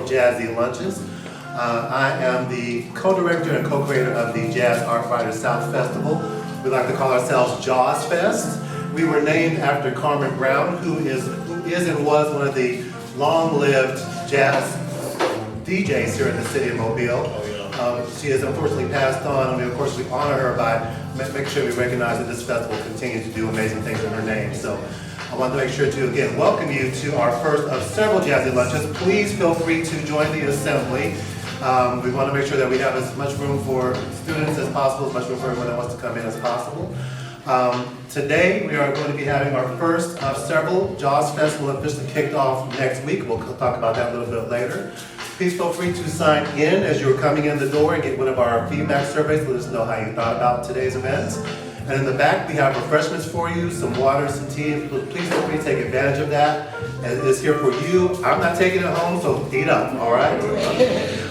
several Jazzy Lunches. I am the co-director and co-creator of the Jazz Art Writers South Festival. We like to call ourselves Jaws Fest. We were named after Carmen Brown, who is and was one of the long-lived jazz DJs here in the city of Mobile. She has unfortunately passed on, and of course we honor her by making sure we recognize that this festival continues to do amazing things in her name. So I want to make sure to again welcome you to our first of several Jazzy Lunches. Please feel free to join the assembly. We want to make sure that we have as much room for students as possible, as much room for everyone that wants to come in as possible. Today we are going to be having our first of several. Jaws Fest will officially kick off next week. We'll talk about that a little bit later. Please feel free to sign in as you're coming in the door and get one of our feedback surveys. Let us know how you thought about today's events. And in the back we have refreshments for you, some water, some tea. Please feel free to take advantage of that. And it's here for you. I'm not taking it home, so eat up, all right?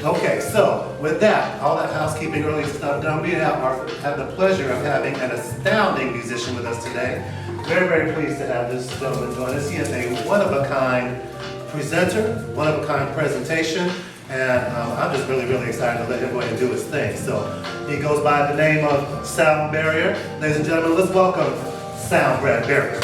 Okay, so with that, all that housekeeping early stuff done, we have the pleasure of having an astounding musician with us today. Very, very pleased to have this gentleman join us. He is a one-of-a-kind presenter, one-of-a-kind presentation, and I'm just really, really excited to let him go ahead and do his thing. So he goes by the name of Sound Barrier. Ladies and gentlemen, let's welcome Sound Barrier.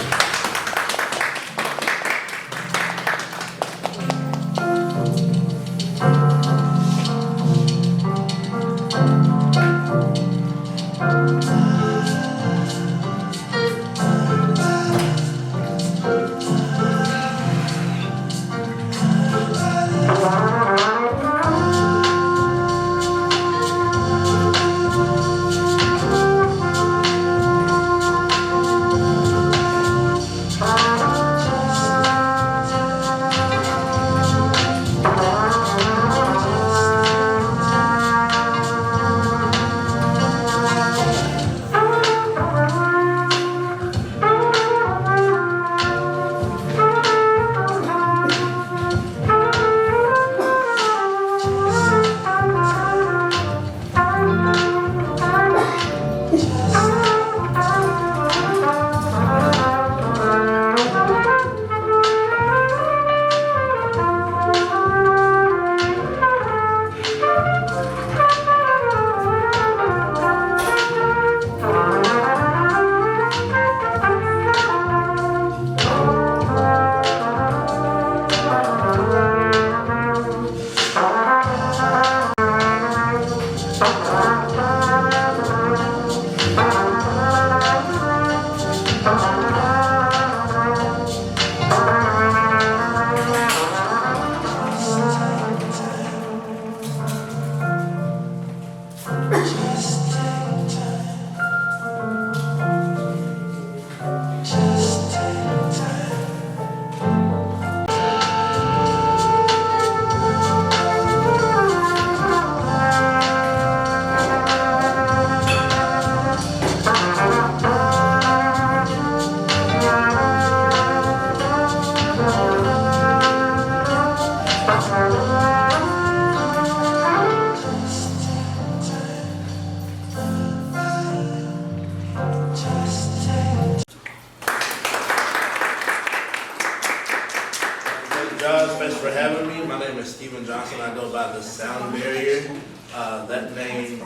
Thanks for having me. My name is Stephen Johnson. I go by the Sound Barrier. That name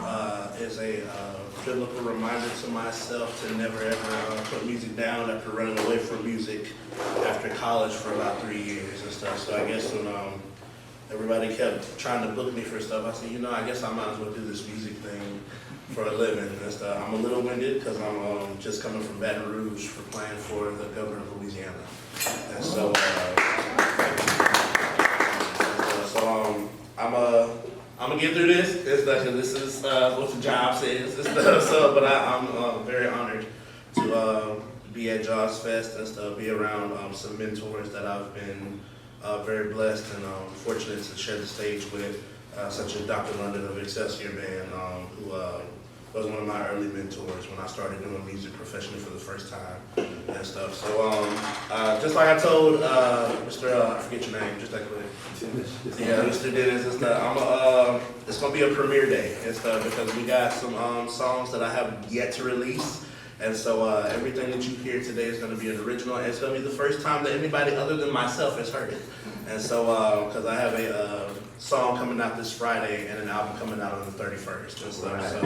is a biblical reminder to myself to never ever put music down after running away from music after college for about 3 years and stuff. So I guess when everybody kept trying to book me for stuff, I said, you know, I guess I might as well do this music thing for a living and stuff. I'm a little winded because I'm just coming from Baton Rouge for playing for the governor of Louisiana. And so, I'm gonna get through this. It's like, this is what the job says and stuff. So, but I'm very honored to be at Jaws Fest and stuff. Be around some mentors that I've been very blessed and fortunate to share the stage with, such as Dr. London of Excelsior Band, who was one of my early mentors when I started doing music professionally for the first time and stuff. So just like I told Mr. I forget your name, just that quick. Yeah, Mr. Dennis and stuff. It's gonna be a premiere day and stuff because we got some songs that I have yet to release And so everything that you hear today is going to be an original, and it's going to be the first time that anybody other than myself has heard it. And so, because I have a song coming out this Friday and an album coming out on the 31st and stuff. So,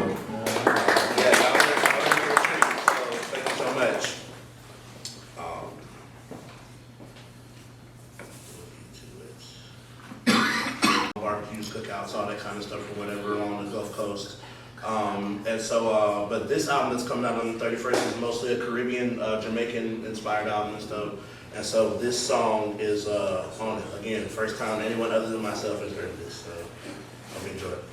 yeah, y'all in for a treat. So, thank you so much. Barbecues, cookouts, all that kind of stuff or whatever on the Gulf Coast. And so, but this album that's coming out on the 31st is mostly a Caribbean, Jamaican inspired album and stuff. And so this song is on it. Again, the first time anyone other than myself has heard this. So I hope you enjoy it.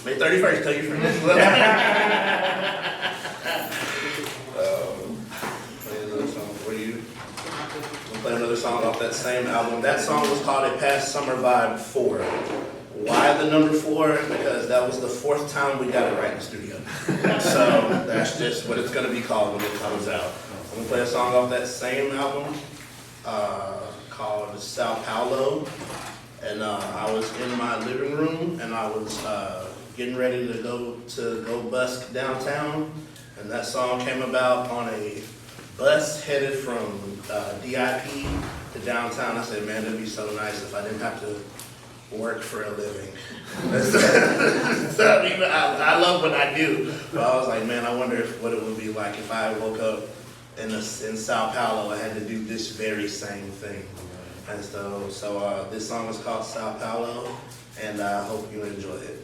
May 31st, tell your friends. Play another song for you. We'll play another song off that same album. That song was called A Past Summer Vibe 4. Why the number 4? Because that was the 4th time we got it right in the studio. So that's just what it's going to be called when it comes out. I'm going to play a song off that same album called Sao Paulo. And I was in my living room and I was getting ready to go busk downtown. And that song came about on a bus headed from DIP to downtown. I said, man, it'd be so nice if I didn't have to work for a living. So, you know, I love what I do, but I was like, man, I wonder what it would be like if I woke up in Sao Paulo and had to do this very same thing. And so this song is called Sao Paulo, and I hope you enjoy it.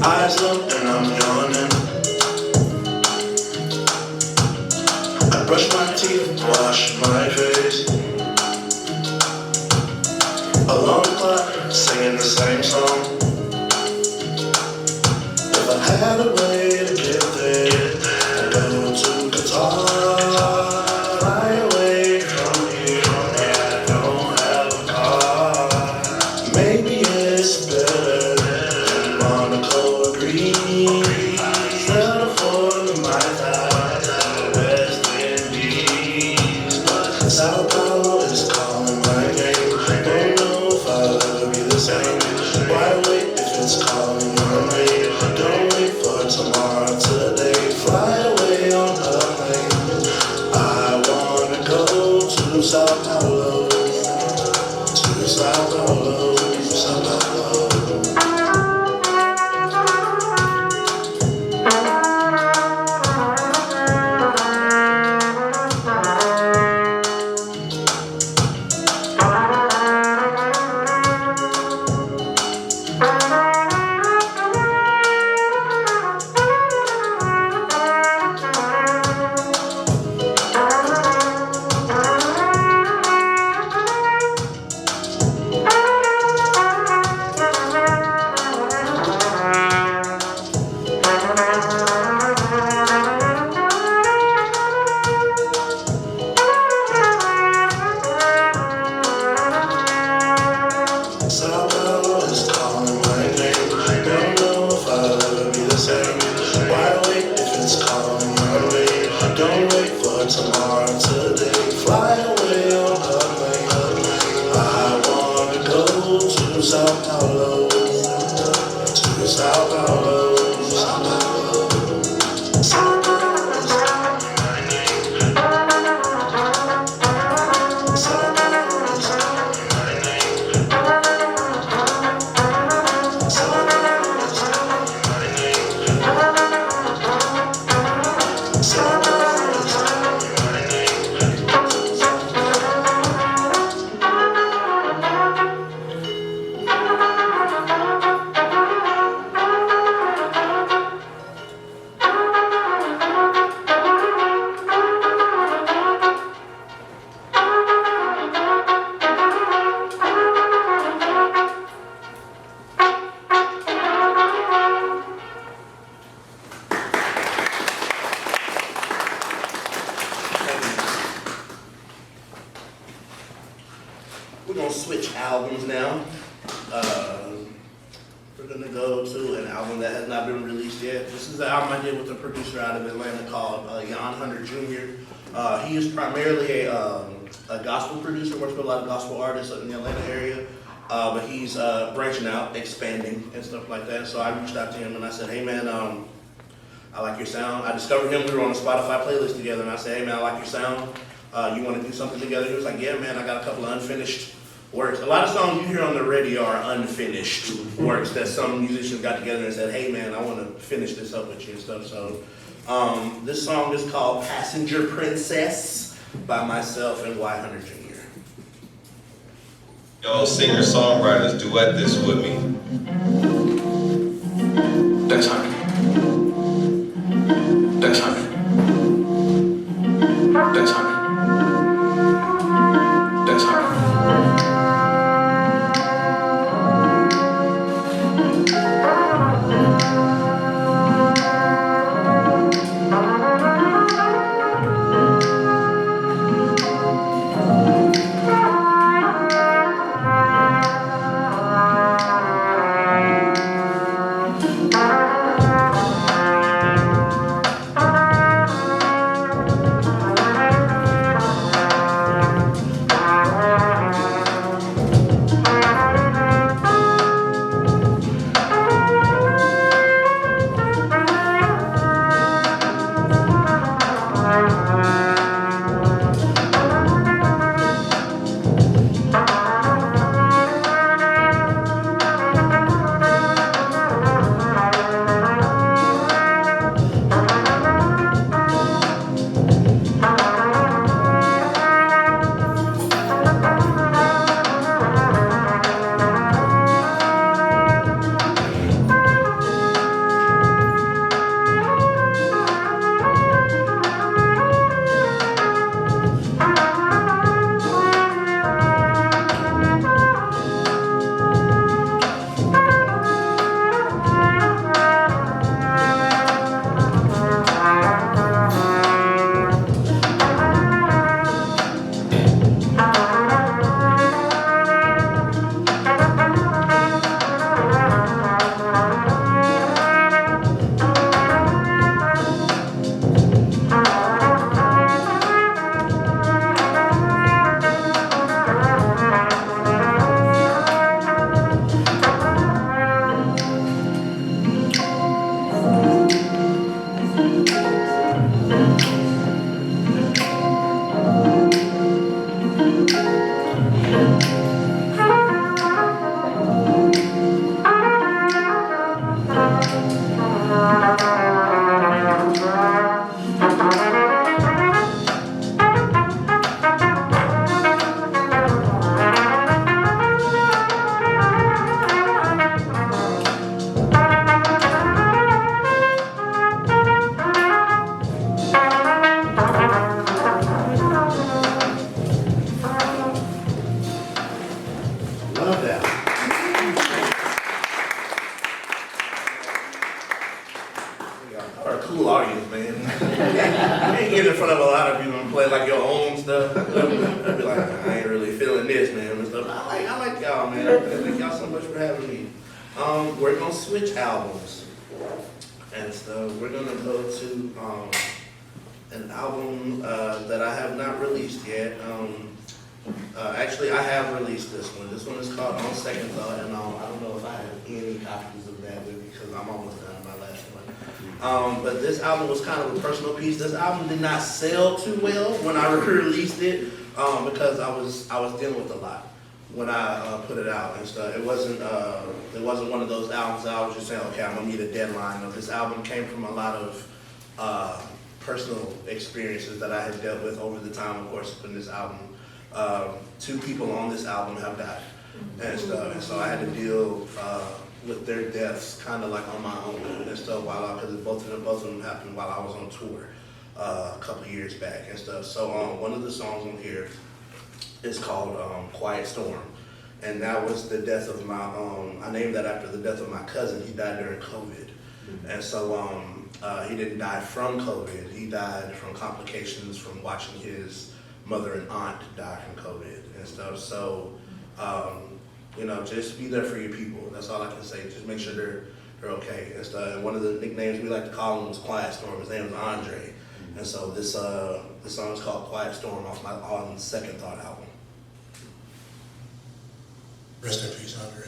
Eyes up and I'm yawning. I brush my teeth, wash my face. Alarm clock, singing the same song. If I had a way to get there, I'd go to Qatar. Fly away from here, I don't have a car. Maybe it's better than Monaco or Greece. Settle for my time, West Indies. But Sao Paulo is calling my name. Don't know if I'll ever be the same. Why wait if it's calling your name? Don't wait for tomorrow, today. Fly away on a plane. I wanna go to Sao Paulo, to Sao Paulo, Sao Paulo. Sao Paulo is calling my name. Don't know if I'll ever be the same. Why wait if it's calling your name? Don't wait for tomorrow, today. Fly away on a plane. I wanna go to Sao Paulo, to Sao Paulo, Sao Paulo. Sao Paulo is calling my name. Sao Paulo is calling my name. Sao Paulo is calling my name. Sao Paulo is calling my name. We're gonna switch albums now. We're gonna go to an album that has not been released yet. This is the album I did with a producer out of Atlanta called Jan Hunter Jr. He is primarily a gospel producer, works with a lot of gospel artists in the Atlanta area. But he's branching out, expanding, and stuff like that. So I reached out to him and I said, hey man, I like your sound. I discovered him, we were on a Spotify playlist together, and I said, hey man, I like your sound. You want to do something together? He was like, yeah man, I got a couple of unfinished works. A lot of songs you hear on the radio are unfinished works that some musicians got together and said, hey man, I want to finish this up with you and stuff. So this song is called Passenger Princess by myself and Y Hunter Jr. Y'all singer-songwriters duet this with me. That's Hunter. That's Hunter. That's Hunter. That's Hunter. Love that. Y'all are a cool audience, man. You ain't get in front of a lot of people and play like your own stuff. I'd be like, I ain't really feeling this, man, and stuff. I like y'all, man. Thank y'all so much for having me. We're gonna switch albums and stuff. We're gonna go to an album that I have not released yet. Actually, I have released this one. This one is called On Second Thought, and I don't know if I have any copies of that with me because I'm almost done my last one. But this album was kind of a personal piece. This album did not sell too well when I released it because I was dealing with a lot when I put it out and stuff. It wasn't one of those albums that I was just saying, okay, I'm gonna meet a deadline. No, this album came from a lot of personal experiences that I had dealt with over the time, of course, putting this album. 2 people on this album have died and stuff, and so I had to deal with their deaths kind of like on my own and stuff because both of them happened while I was on tour a couple of years back and stuff. So one of the songs on here is called Quiet Storm, and that was the death of my I named that after the death of my cousin. He died during COVID, and so he didn't die from COVID. He died from complications from watching his mother and aunt die from COVID and stuff. So, just be there for your people. That's all I can say. Just make sure they're okay and stuff. And one of the nicknames we like to call him was Quiet Storm. His name was Andre. And so this song is called Quiet Storm off my On Second Thought album. Rest in peace, Andre.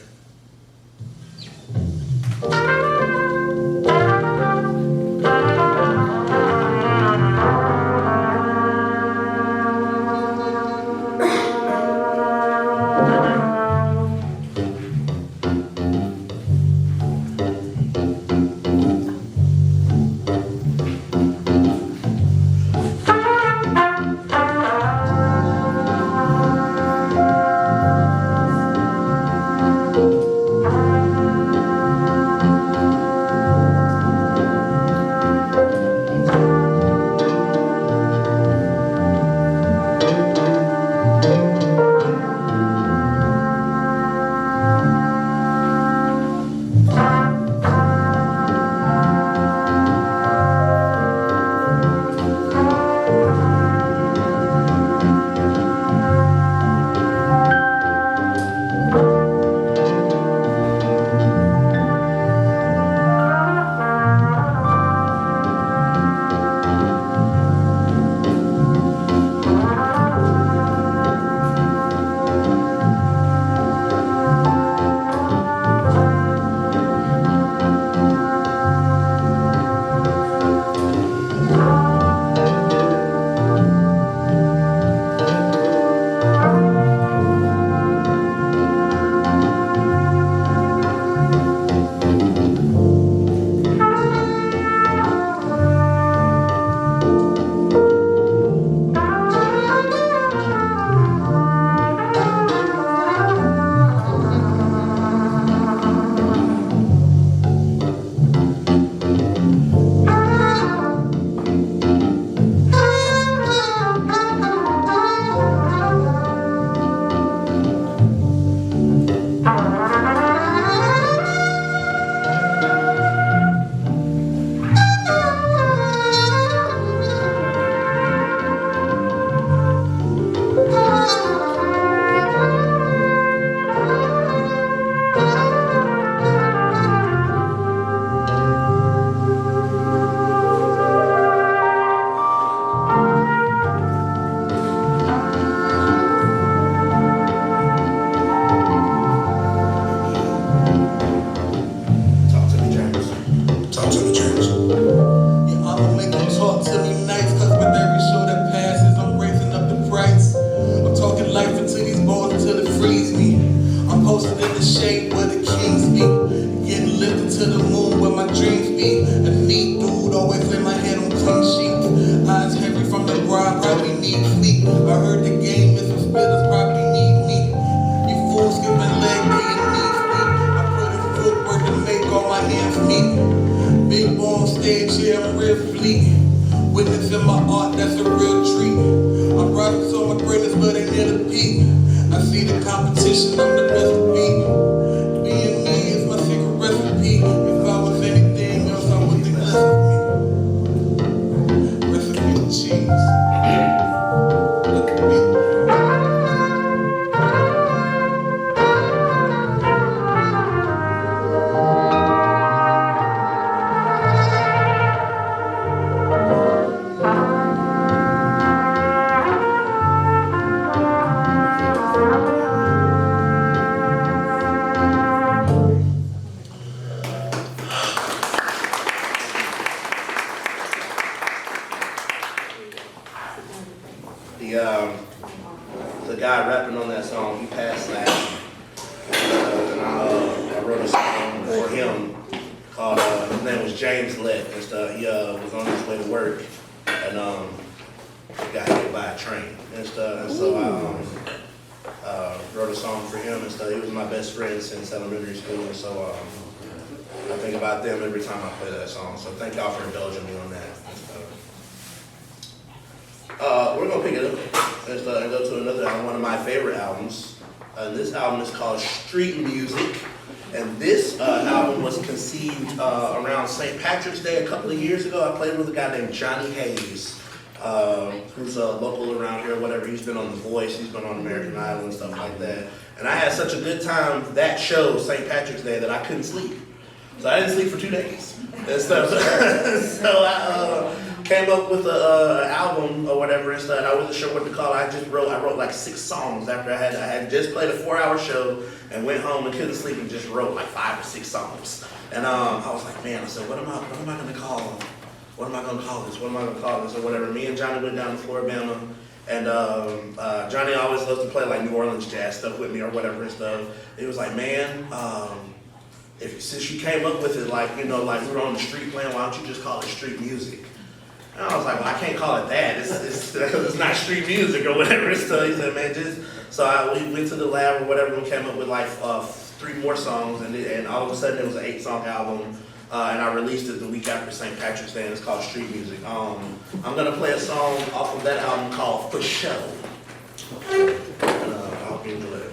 I see the competition. competition, I'm the best to beat. Being me is my secret recipe. If I was anything else, I would think less of me. Recipe for cheese. Look at me. The guy rapping on that song, he passed last year. And I wrote a song for him called, his name was James Lett and stuff. He was on his way to work and got hit by a train and stuff. And so I wrote a song for him and stuff. He was my best friend since elementary school. And so I think about them every time I play that song. So thank y'all for indulging me on that. And stuff. We're gonna pick it up and go to another album, one of my favorite albums. This album is called Street Music, and this album was conceived around St. Patrick's Day a couple of years ago. I played with a guy named Johnny Hayes, who's local around here, whatever. He's been on The Voice, he's been on American Idol and stuff like that. And I had such a good time that show, St. Patrick's Day, that I couldn't sleep. So I didn't sleep for 2 days and stuff. So I came up with an album or whatever and stuff. I wasn't sure what to call it. I wrote like 6 songs after I had just played a 4-hour show and went home and couldn't sleep and just wrote like 5 or 6 songs. And I was like, man, I said, what am I gonna call this? What am I gonna call this or whatever? Me and Johnny went down to Floribama, and Johnny always loves to play like New Orleans jazz stuff with me or whatever and stuff. He was like, man, since you came up with it, like, you know, like we were on the street playing, why don't you just call it street music? And I was like, well, I can't call it that. It's not street music or whatever. So he said, man, we went to the lab or whatever and came up with like 3 more songs, and all of a sudden it was an 8-song album, and I released it the week after St. Patrick's Day, and it's called Street Music. I'm gonna play a song off of that album called For Show. And I hope you enjoy it.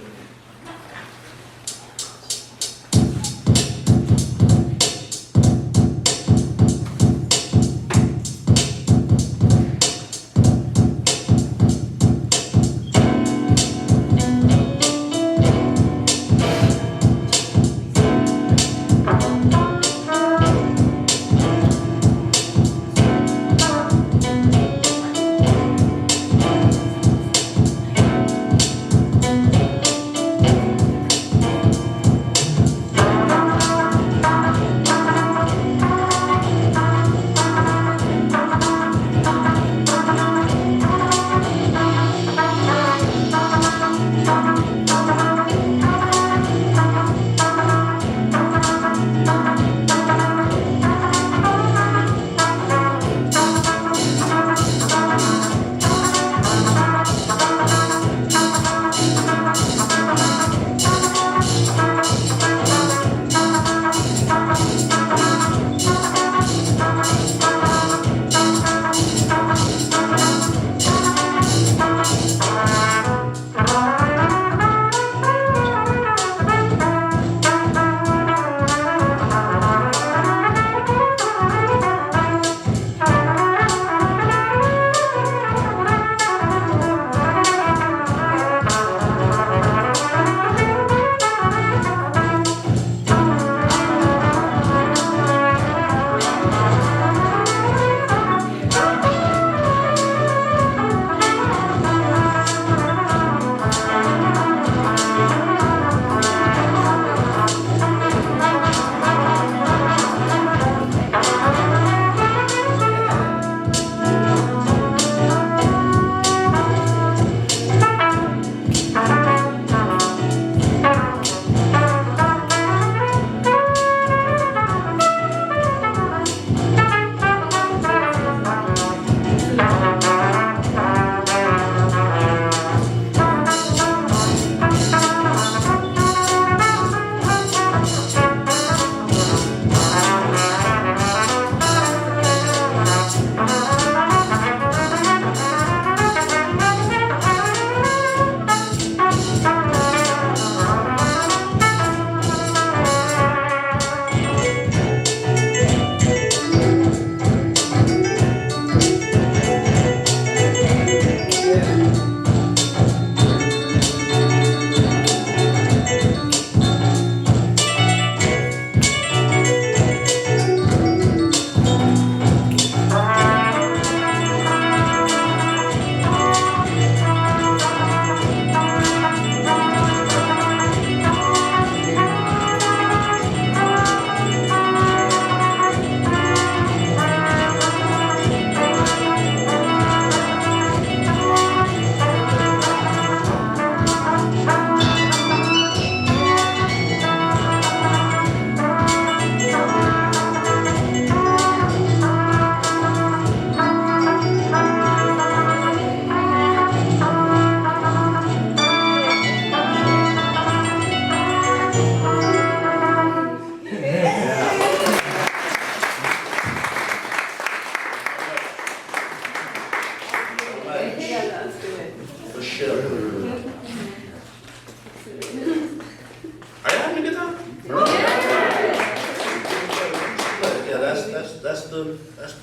the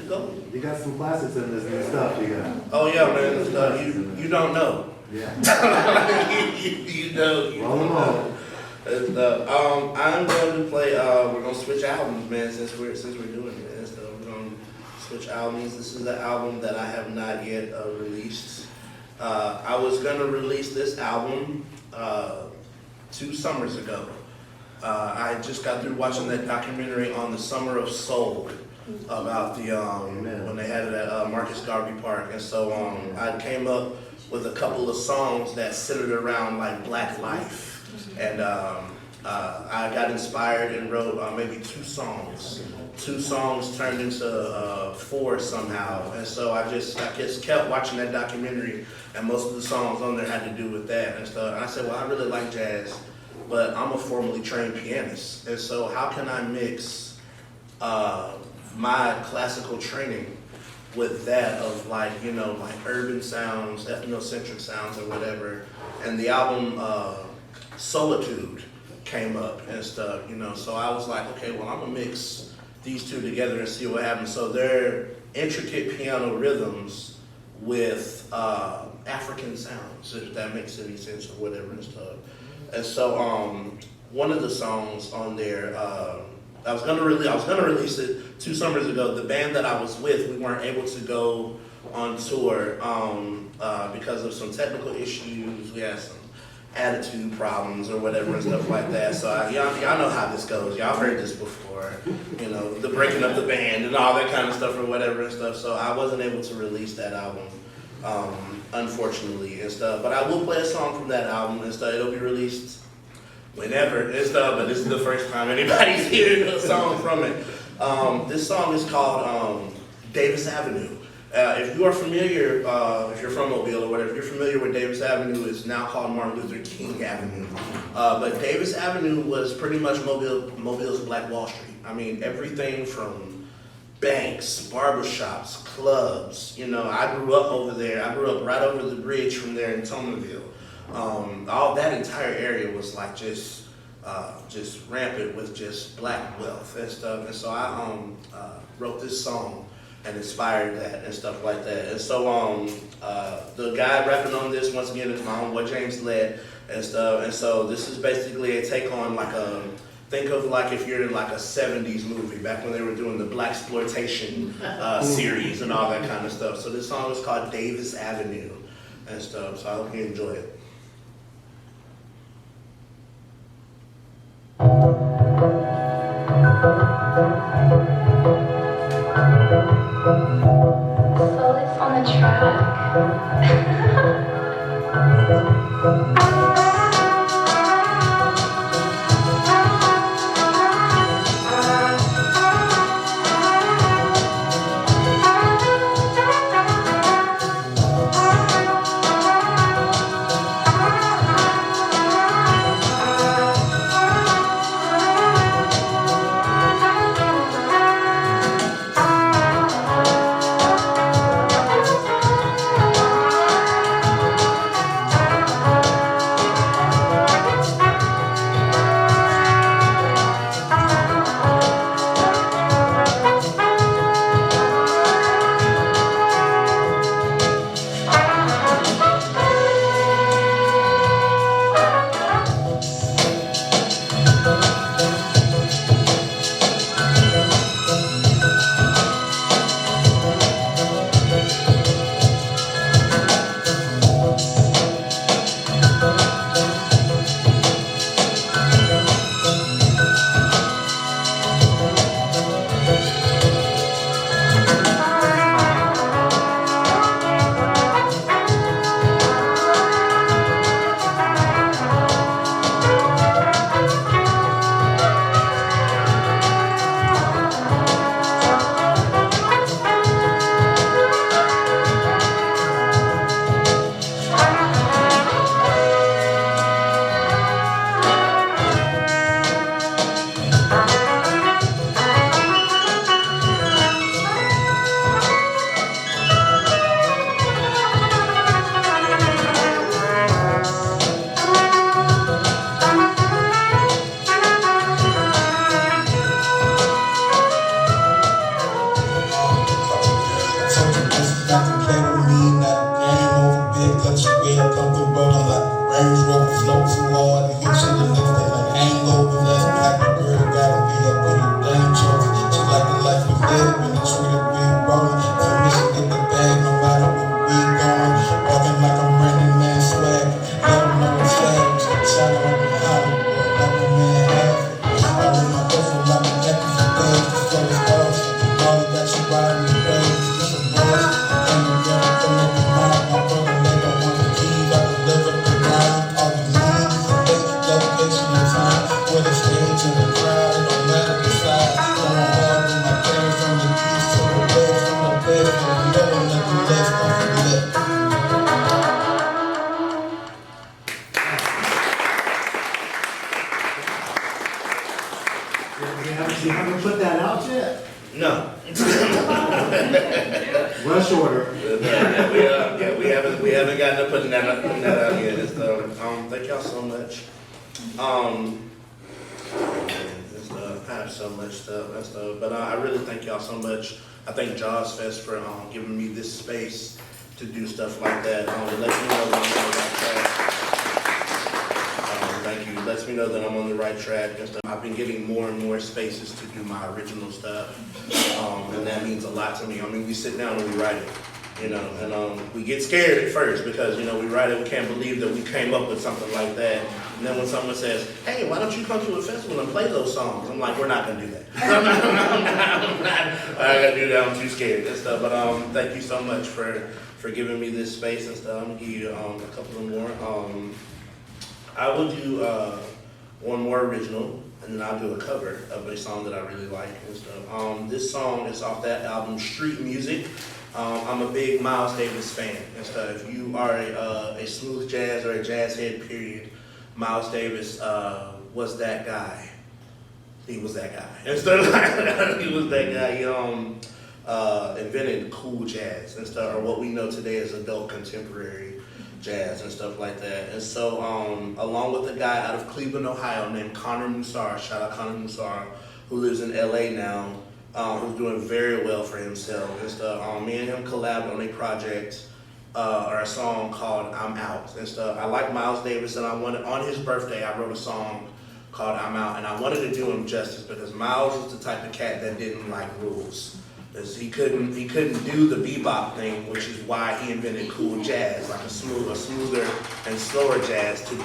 goal. You got some classics in this new stuff you got. Oh yeah, man. You don't know. Yeah. you know. Roll them on. I'm going to play. We're gonna switch albums, man. Since we're doing it, and so we're gonna switch albums. This is the album that I have not yet released. I was gonna release this album 2 summers ago. I just got through watching that documentary on the Summer of Soul about the when they had it at Marcus Garvey Park, and so I came up with a couple of songs that centered around like Black life. And I got inspired and wrote maybe 2 songs. 2 songs turned into 4 somehow. And so I just kept watching that documentary, and most of the songs on there had to do with that and stuff. And I said, well, I really like jazz, but I'm a formally trained pianist. And so how can I mix my classical training with that of like urban sounds, ethnocentric sounds or whatever. And the album Solitude came up and stuff, so I was like, okay, well, I'm gonna mix these 2 together and see what happens. So they're intricate piano rhythms with African sounds, if that makes any sense or whatever and stuff. And so one of the songs on there, I was gonna release it 2 summers ago. The band that I was with, we weren't able to go on tour because of some technical issues. We had some attitude problems or whatever and stuff like that. So y'all know how this goes. Y'all heard this before, the breaking up the band and all that kind of stuff or whatever and stuff. So I wasn't able to release that album, unfortunately and stuff. But I will play a song from that album and stuff. It'll be released whenever and stuff. But this is the first time anybody's hearing a song from it. This song is called Davis Avenue. If you are familiar, if you're from Mobile or whatever, if you're familiar with Davis Avenue, it's now called Martin Luther King Avenue. But Davis Avenue was pretty much Mobile's Black Wall Street. I mean, everything from banks, barbershops, clubs. I grew up over there. I grew up right over the bridge from there in Tomerville. All that entire area was like just rampant with just black wealth and stuff. And so I wrote this song and inspired that and stuff like that. And so the guy rapping on this, once again, is my homeboy James Led and stuff. And so this is basically a take on think of like if you're in like a 70s movie, back when they were doing the blaxploitation series and all that kind of stuff. So this song is called Davis Avenue and stuff. So I hope you enjoy it. Focus on the track. You haven't put that out yet? No. Rush order. We haven't gotten to putting that out yet. And so, thank y'all so much. I have so much stuff and stuff, but I really thank y'all so much. I thank Jaws Fest for giving me this space to do stuff like that. It lets me know that I'm on the right track. Thank you. It lets me know that I'm on the right track and stuff. I've been getting more and more spaces to do my original stuff, and that means a lot to me. I mean, we sit down and we write it. You know, and we get scared at first because, you know, we write it, we can't believe that we came up with something like that. And then when someone says, hey, why don't you come to a festival and play those songs? I'm like, we're not going to do that. I'm not going to do that. I'm too scared and stuff. But thank you so much for giving me this space and stuff. I'm going to give you a couple of more. I will do one more original, and then I'll do a cover of a song that I really like and stuff. This song is off that album, Street Music. I'm a big Miles Davis fan and stuff. If you are a smooth jazz or a jazz head, period, Miles Davis was that guy. He was that guy. And stuff like he was that guy. He invented cool jazz and stuff, or what we know today as adult contemporary jazz and stuff like that. And so, along with a guy out of Cleveland, Ohio named Connor Musar, shout out Connor Musar, who lives in LA now, who's doing very well for himself and stuff. Me and him collabed on a project or a song called I'm Out and stuff. I like Miles Davis, and I wanted, on his birthday, I wrote a song called I'm Out, and I wanted to do him justice because Miles was the type of cat that didn't like rules. He couldn't do the bebop thing, which is why he invented cool jazz, like a smoother and slower jazz to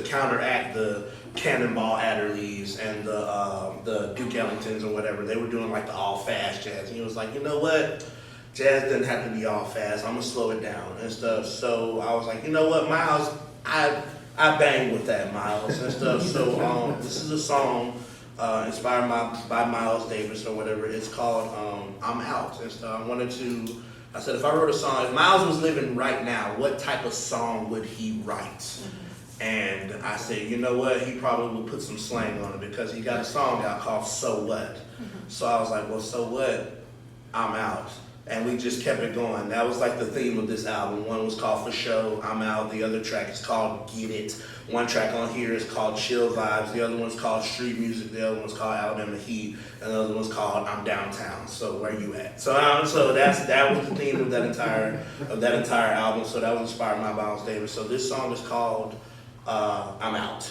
counteract the Cannonball Adderleys and the Duke Ellingtons or whatever. They were doing like the all fast jazz, and he was like, you know what? Jazz doesn't have to be all fast. I'm gonna slow it down and stuff. So I was like, you know what, Miles? I bang with that, Miles and stuff. So this is a song inspired by Miles Davis or whatever. It's called I'm Out and stuff. I said, if I wrote a song, if Miles was living right now, what type of song would he write? And I said, you know what, he probably would put some slang on it because he got a song out called So What? So I was like, well, so what? I'm Out. And we just kept it going. That was like the theme of this album. One was called For Show, I'm Out. The other track is called Get It. One track on here is called Chill Vibes. The other one's called Street Music. The other one's called Alabama Heat. And the other one's called I'm Downtown. So where you at? So that was the theme of that entire album. So that was inspired by Miles Davis. So this song is called I'm Out.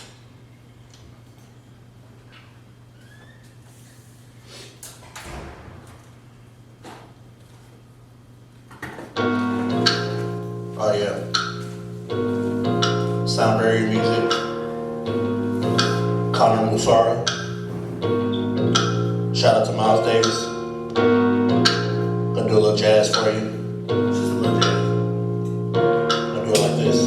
Oh yeah. Soundberry music. Connor Musara. Shout out to Miles Davis. Gonna do a little jazz for you. Just a little jazz. Gonna do it like this.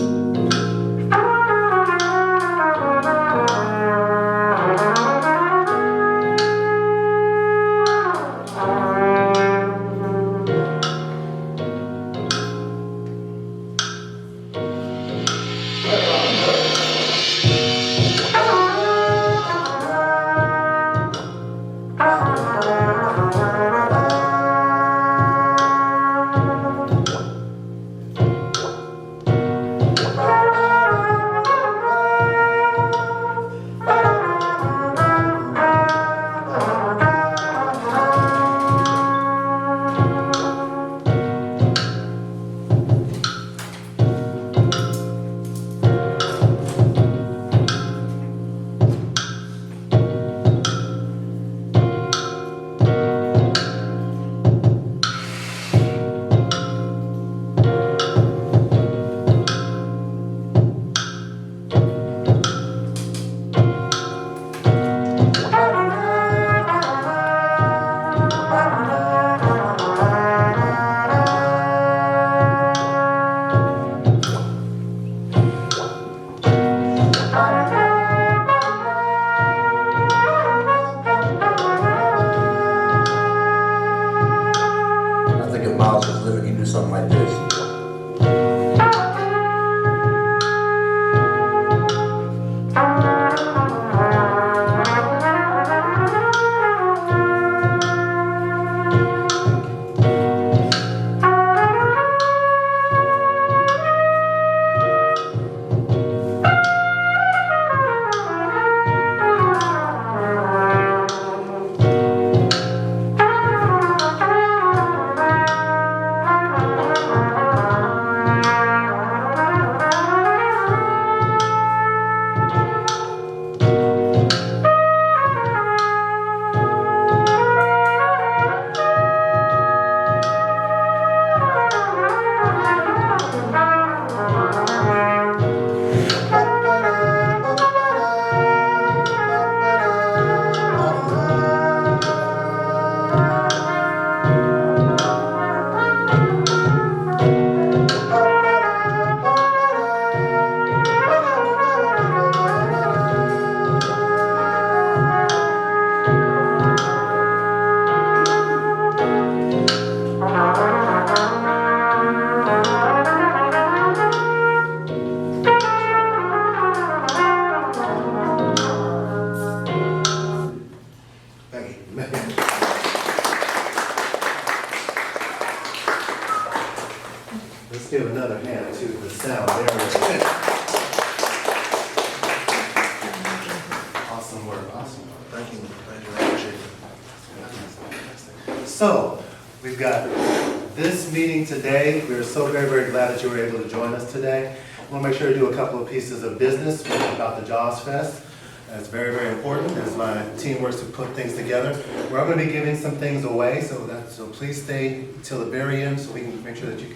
give another hand to the sound. There we go. Awesome work, awesome work. Thank you. Thank you. I appreciate it. So, we've got this meeting today. We're so very, very glad that you were able to join us today. I want to make sure to do a couple of pieces of business about the Jaws Fest. That's very, very important as my team works to put things together. We're going to be giving some things away, so please stay till the very end so we can make sure that you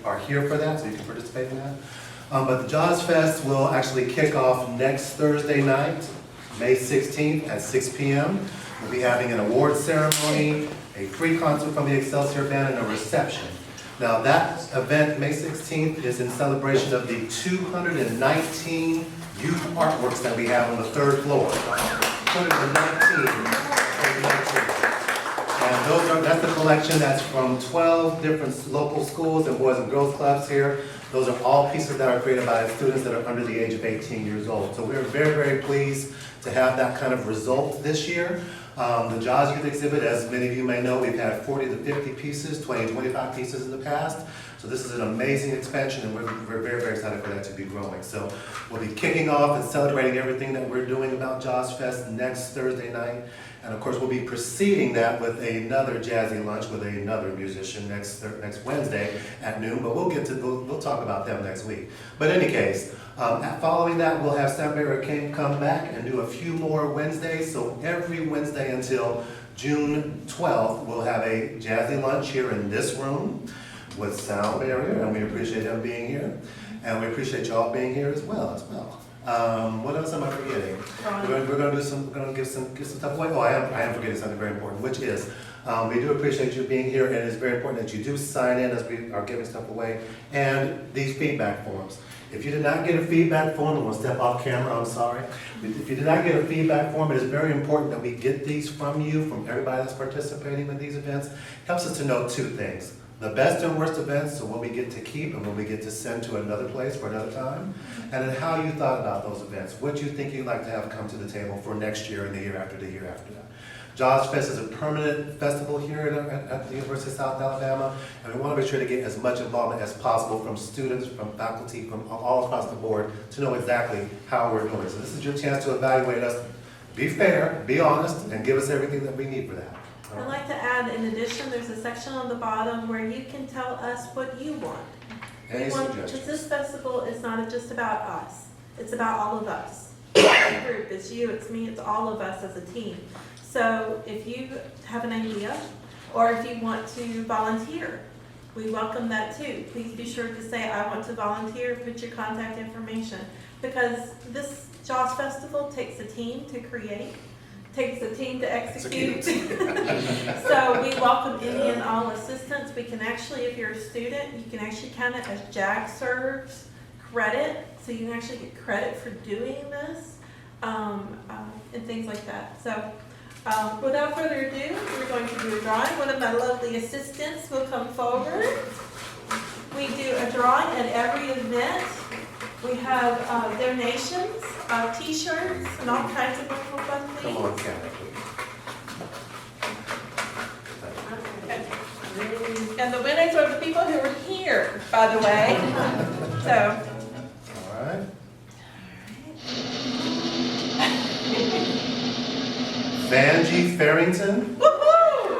are here for that, so you can participate in that. But the Jaws Fest will actually kick off next Thursday night, May 16th at 6 p.m. We'll be having an award ceremony, a free concert from the Excelsior Band, and a reception. Now that event, May 16th, is in celebration of the 219 youth artworks that we have on the third floor. 219. And that's the collection that's from 12 different local schools and boys and girls clubs here. Those are all pieces that are created by students that are under the age of 18 years old. So we're very, very pleased to have that kind of result this year. The Jaws Youth Exhibit, as many of you may know, we've had 40 to 50 pieces, 20 to 25 pieces in the past. So this is an amazing expansion, and we're very, very excited for that to be growing. So we'll be kicking off and celebrating everything that we're doing about Jaws Fest next Thursday night. And of course, we'll be preceding that with another Jazzy Lunch with another musician next Wednesday at noon. But we'll talk about them next week. But in any case, following that, we'll have Sam Barrett come back and do a few more Wednesdays. So every Wednesday until June 12th, we'll have a Jazzy Lunch here in this room with sound barrier, and we appreciate them being here. And we appreciate y'all being here as well. What else am I forgetting? We're going to give some stuff away. Oh, I am forgetting something very important, which is we do appreciate you being here, and it's very important that you do sign in as we are giving stuff away. And these feedback forms. If you did not get a feedback form, I'm going to step off camera, I'm sorry. If you did not get a feedback form, it is very important that we get these from you, from everybody that's participating in these events. It helps us to know two things. The best and worst events, so what we get to keep and what we get to send to another place for another time, and then how you thought about those events, what you think you'd like to have come to the table for next year and the year after that. Jaws Fest is a permanent festival here at the University of South Alabama, and we want to make sure to get as much involvement as possible from students, from faculty, from all across the board to know exactly how we're doing. So this is your chance to evaluate us, be fair, be honest, and give us everything that we need for that. I'd like to add, in addition, there's a section on the bottom where you can tell us what you want. Any suggestions? Because this festival is not just about us. It's about all of us. It's a group, it's you, it's me, it's all of us as a team. So if you have an idea, or if you want to volunteer, we welcome that too. Please be sure to say, I want to volunteer, put your contact information. Because this Jaws Festival takes a team to create, takes a team to execute. So we welcome any and all assistance. We can actually, if you're a student, you can actually count it as JAG serves credit. So you can actually get credit for doing this and things like that. So without further ado, we're going to do a drawing. One of my lovely assistants will come forward. We do a drawing at every event. We have donations, t-shirts, and all kinds of wonderful fun things. Come on, camera, please. And the winners are the people who are here, by the way. So. All right. Vanjie Farrington. Woohoo!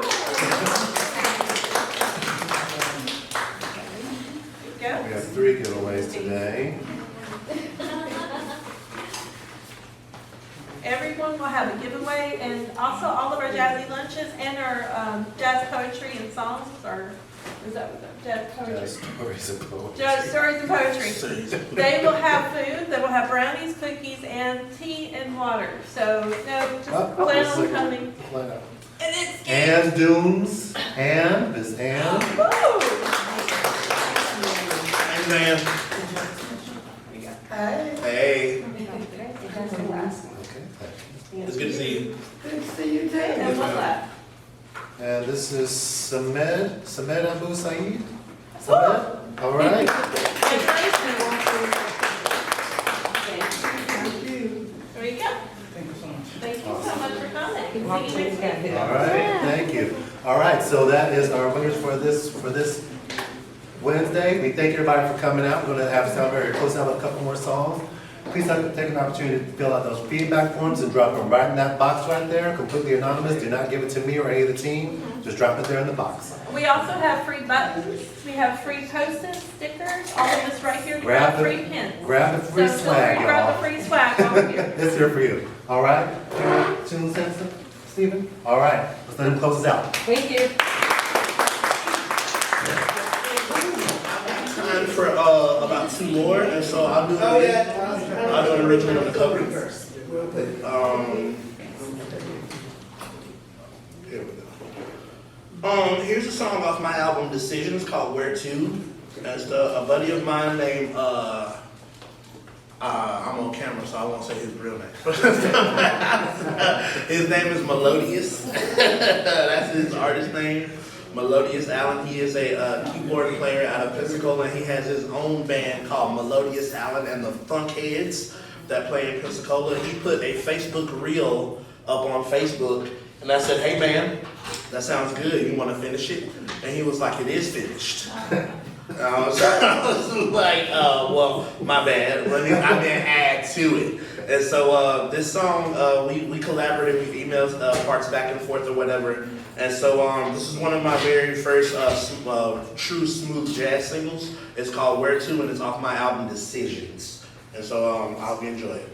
We have 3 giveaways today. Everyone will have a giveaway, and also all of our Jazzy Lunches and our jazz poetry and songs, or is that what jazz poetry? Jazz stories and poetry. Jazz stories and poetry. They will have food. They will have brownies, cookies, and tea and water. So no, just plan on coming. And it's Ann Dooms. Ann, Miss Ann. Woo! Thanks, man. Hey. Okay. It's good to see you. Good to see you too. And what's that? And this is Samed Abu Saeed. Samed? All right. There you go. Thank you so much for coming. See you next week. All right, thank you. All right, so that is our winners for this Wednesday. We thank everybody for coming out. We're going to have sound very close out with a couple more songs. Please take an opportunity to fill out those feedback forms and drop them right in that box right there, completely anonymous. Do not give it to me or any of the team. Just drop it there in the box. We also have free buttons, we have free post-its, stickers, all of this right here, we Grab have the- free pins. Grab the free So feel swag, free to grab y'all. the free swag over here. It's here for you. All right? Tune sense, Stephen? All right. Let's let him close us out. Thank you. Time for about 2 more, and so I'll do an original of the cover. Here we go. Here's a song off my album Decisions called Where To. That's a buddy of mine named I'm on camera, so I won't say his real name. His name is Melodious. That's his artist name. Melodious Allen. He is a keyboard player out of Pensacola, and he has his own band called Melodious Allen and the Funkheads that play in Pensacola. He put a Facebook reel up on Facebook, and I said, "Hey man, that sounds good. You want to finish it?" And he was like, "It is finished." I was like, well, my bad. I didn't add to it. And so this song, we collaborated, we emailed parts back and forth or whatever. And so this is one of my very first true smooth jazz singles. It's called Where To, and it's off my album Decisions. And so I hope you enjoy it.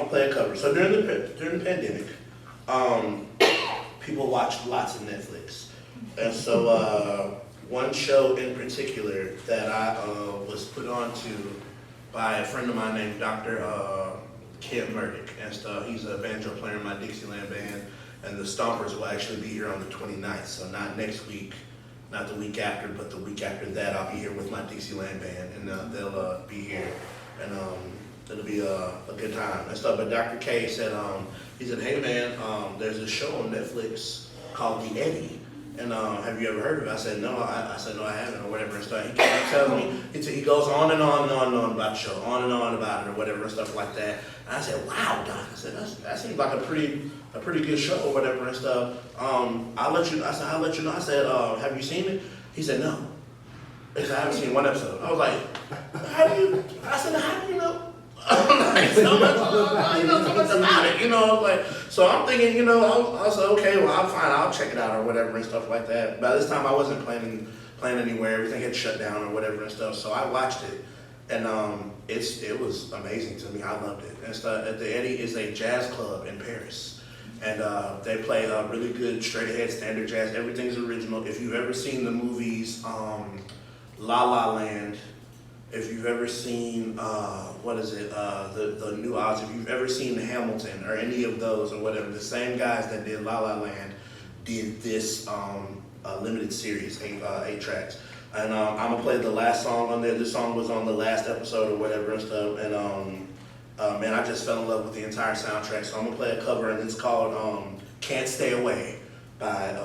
gonna play a cover. So during the pandemic, people watched lots of Netflix, and so one show in particular that I was put on to by a friend of mine named Dr. Ken Murdick, and so he's a banjo player in my Dixieland band, and the Stompers will actually be here on the 29th, so not next week, not the week after, but the week after that, I'll be here with my Dixieland band, and they'll be here, and it'll be a good time and stuff. But Dr. K said, he said, hey man, there's a show on Netflix called The Eddie, and have you ever heard of it? I said, no, I said, no, I haven't, or whatever and stuff. He kept telling me, he goes on and on and on and on about the show, on and on about it, or whatever and stuff like that. And I said, wow, Doc, I said, that seems like a pretty good show, or whatever and stuff. I'll let you know. I said, have you seen it? He said, no. He said, I haven't seen one episode. I was like, how do you know? So much about it, like, so I'm thinking, I was like, okay, well, I'm fine, I'll check it out or whatever and stuff like that. By this time, I wasn't playing anywhere, everything had shut down or whatever and stuff, so I watched it, and it was amazing to me, I loved it. And stuff. The Eddie is a jazz club in Paris, and they play really good, straight ahead, standard jazz, everything's original. If you've ever seen the movies, La La Land, if you've ever seen, the new Oz, if you've ever seen Hamilton or any of those or whatever, the same guys that did La La Land did this limited series, 8 tracks. And I'm gonna play the last song on there. This song was on the last episode or whatever and stuff. And man, I just fell in love with the entire soundtrack. So I'm gonna play a cover, and it's called Can't Stay Away by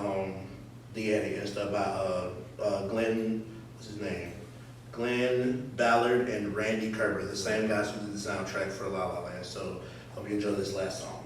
The Eddie and stuff, by Glenn, what's his name? Glenn Ballard and Randy Kerber, the same guys who did the soundtrack for La La Land. So hope you enjoy this last song.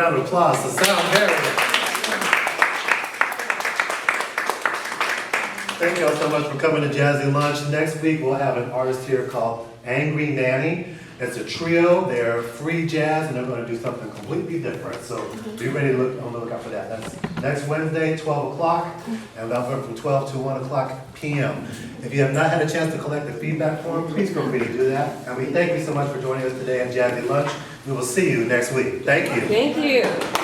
round of applause to Sound Harry. Thank y'all so much for coming to Jazzy Lunch. Next week, we'll have an artist here called Angry Nanny. It's a trio. They're free jazz, and they're going to do something completely different. So be ready to look on the lookout for that. That's next Wednesday, 12 o'clock, and that'll run from 12 to 1 o'clock p.m. If you have not had a chance to collect the feedback form, please feel free to do that. And we thank you so much for joining us today at Jazzy Lunch. We will see you next week. Thank you. Thank you.